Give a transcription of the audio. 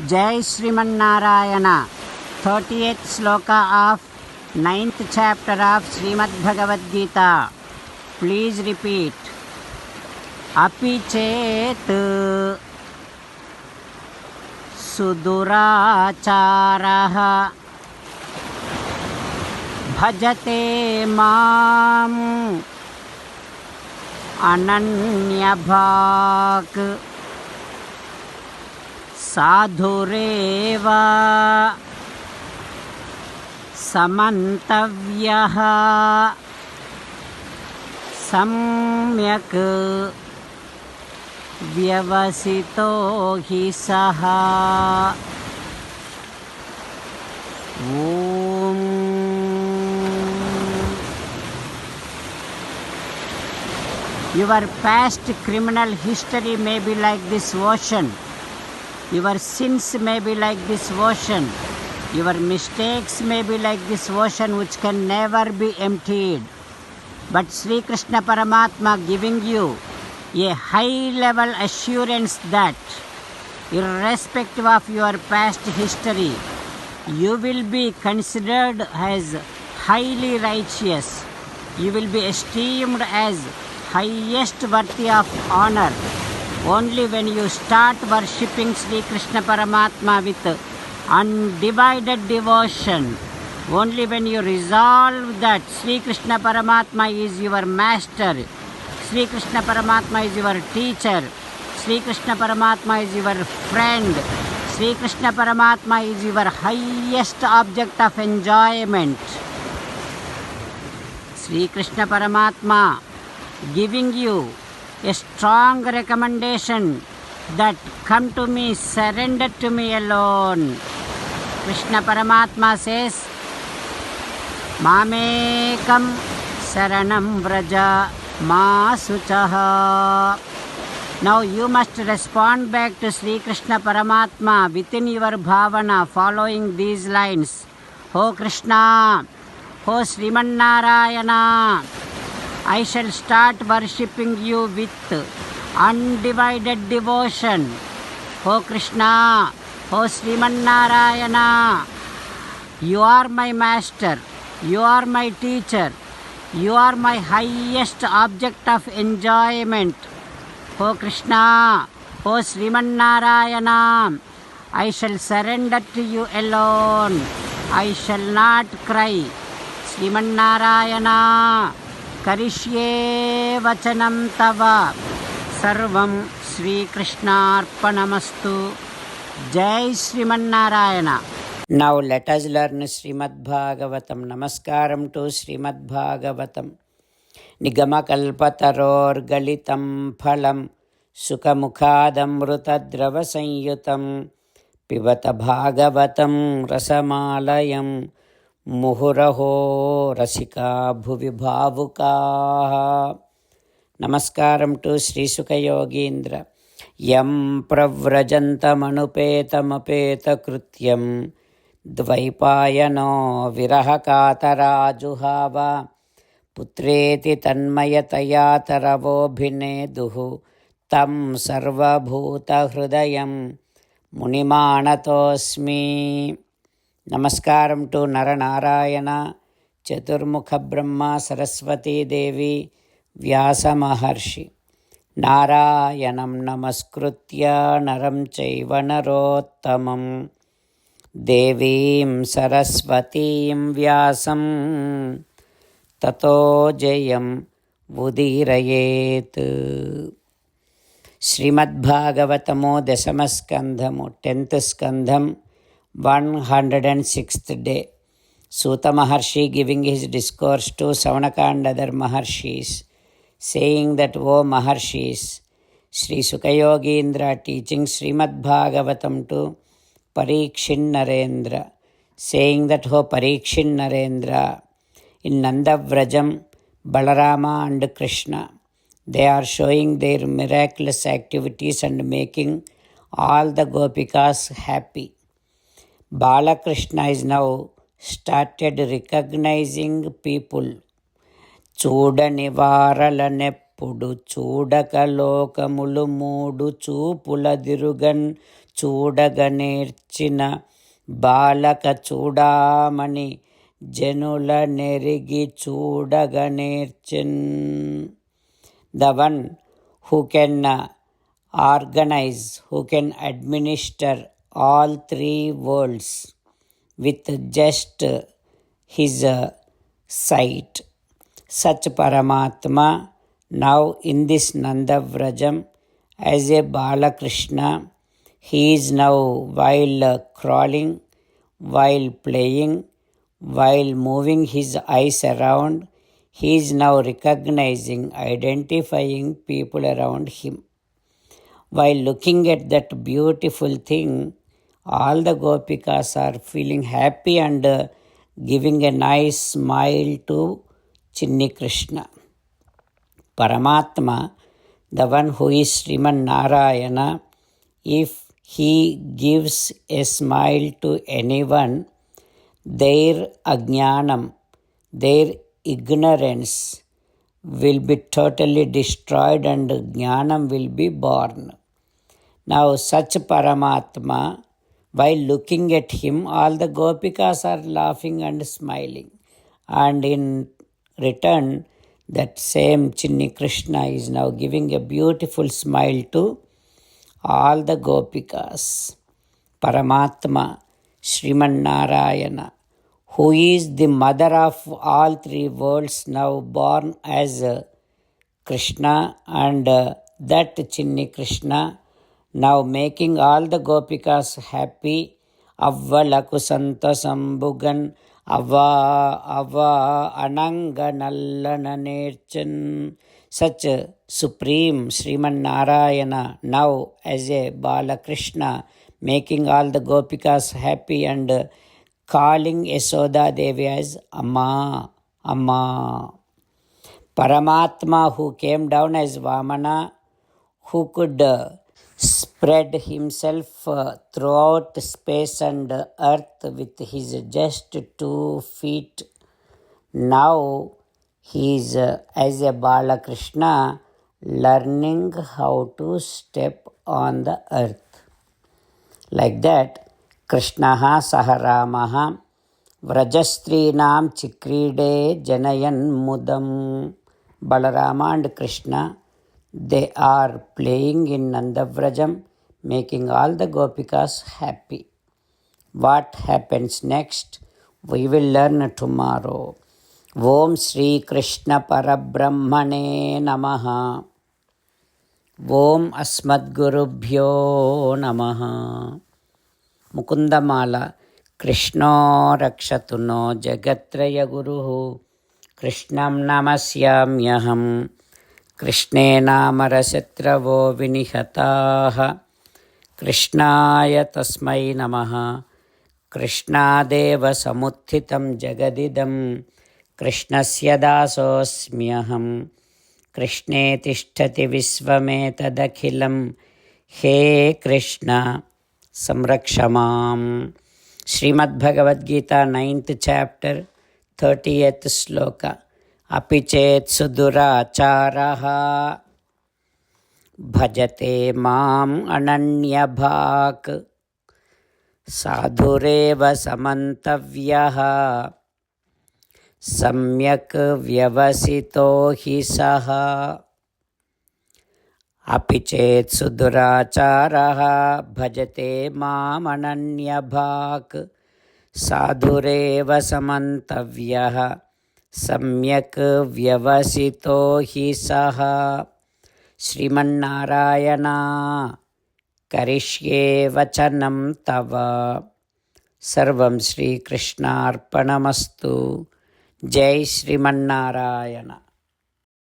Jai Srimanarayana. 38th sloka of 9th chapter of Srimad Bhagavad Gita. Please repeat. Api chet suduracharaha bhajate mam ananyabhak sadhureva samantavyaha samyak vyavasito hi saha. Om. Your past criminal history may be like this ocean. Your sins may be like this ocean. Your mistakes may be like this ocean which can never be emptied. But Sri Krishna Paramatma giving you a high level assurance that irrespective of your past history, you will be considered as highly righteous. You will be esteemed as highest worthy of honor only when you start worshipping Sri Krishna Paramatma with undivided devotion. Only when you resolve that Sri Krishna Paramatma is your master, Sri Krishna Paramatma is your teacher, Sri Krishna Paramatma is your friend, Sri Krishna Paramatma is your highest object of enjoyment. Sri Krishna Paramatma giving you a strong recommendation that come to me, surrender to me alone. Krishna Paramatma says, Mamekam Saranam Vraja Ma Suchaha. Now you must respond back to Sri Krishna Paramatma within your bhavana following these lines. O Krishna, O Sriman Narayana, I shall start worshipping you with undivided devotion. O Krishna, O Sriman Narayana, you are my master, you are my teacher, you are my highest object of enjoyment. O Krishna, O Sriman Narayana, I shall surrender to you alone. I shall not cry. Sriman Narayana, Karishye Vachanam Tava. Sarvam Sri Krishnarpanamastu. Jai Sriman Narayana. Now let us learn Srimad Bhagavatam. Namaskaram to Srimad Bhagavatam. Nigamakalpataror galitam phalam sukhamukhadamrutadrava sanyutam pivata bhagavatam rasamalayam muhuraho rasika bhuvi bhavukaha. Namaskaram to Sri Sukha Yogindra. Yam pravrajantamanupeta krityam dvaipayano virahakatarajuhava putreti tanmayataya taravobhineduhu tam sarvabhuta hrudayam munimanatosmi. Namaskaram to Naranarayana, Chaturmukha Brahma, Saraswati Devi, Vyasa Maharshi. Narayanam namaskritya naram chaiva narottamam devim saraswatim vyasam tato jayam udirayet. Srimad Bhagavatamo Dasamaskandhamo 10th Skandham 106th day. Suta Maharshi giving his discourse to Savanaka and other Maharshis, saying that, O Maharshis, Sri Sukha Yogindra teaching Srimad Bhagavatam to Parikshin Narendra, saying that, O Parikshin Narendra, in Nandavrajam, Balarama and Krishna, they are showing their miraculous activities and making all the Gopikas happy. Balakrishna is now started recognizing people. చూడనివారలనెప్పుడు చూడకలోకములు మూడు చూపుల దిరుగన్ చూడగనేర్చిన బాలక చూడామణి జనుల నెరిగి చూడగనేర్చిన్. The one who can organize, who can administer all three worlds with just his sight. Such Paramatma now in this Nandavrajam as a Balakrishna, he is now while crawling, while playing, while moving his eyes around, he is now recognizing, identifying people around him. While looking at that beautiful thing, all the gopikas are feeling happy and giving a nice smile to Chinni Krishna. Paramatma, the one who is Sriman Narayana, if he gives a smile to anyone, their ajnanam, their ignorance will be totally destroyed and jnanam will be born. Now such Paramatma, while looking at him, all the gopikas are laughing and smiling. And in return, that same Chinni Krishna is now giving a beautiful smile to all the gopikas. Paramatma, Sriman Narayana, who is the mother of all three worlds, now born as Krishna, and that Chinni Krishna now making all the gopikas happy. Avvalaku santasambugan ava ananga nallana nerchan. Such Supreme Sriman Narayana now as a Balakrishna making all the gopikas happy and calling Yasoda Devi as Amma, Amma. Paramatma who came down as Vamana, who could spread himself throughout space and earth with his just 2 feet. Now he is as a Balakrishna learning how to step on the earth. Like that, Krishnaha Saharamaha Vrajastrinam Chikride Janayan Mudam. Balarama and Krishna, they are playing in Nandavrajam, making all the gopikas happy. What happens next? We will learn tomorrow. Om Shri Krishna Parabrahmane Namaha. Om Asmadgurubhyo Namaha. Mukundamala. Krishno Rakshatu no Jagatraya Guruhu. Krishnam Namasyamyaham. Krishne Namarashatravo Vinihataha. Krishnaya Tasmai Namaha. Krishnadeva Samuthitam Jagadidam. Krishnasya Dasosmyaham. Krishne Tishtati Visvametadakhilam. He Krishna Samrakshamam. Srimad Bhagavad Gita 9th chapter 30th sloka. Apichet suduracharaha bhajate mam ananya bhak sadhureva samantavyaha samyak vyavasito hi saha. Apichet suduracharaha bhajate mam ananya bhak sadhureva samantavyaha samyak vyavasito hi saha. Srimannarayana karishye vachanam tava. Sarvam Shri Krishna Arpanamastu. Jai Srimannarayana.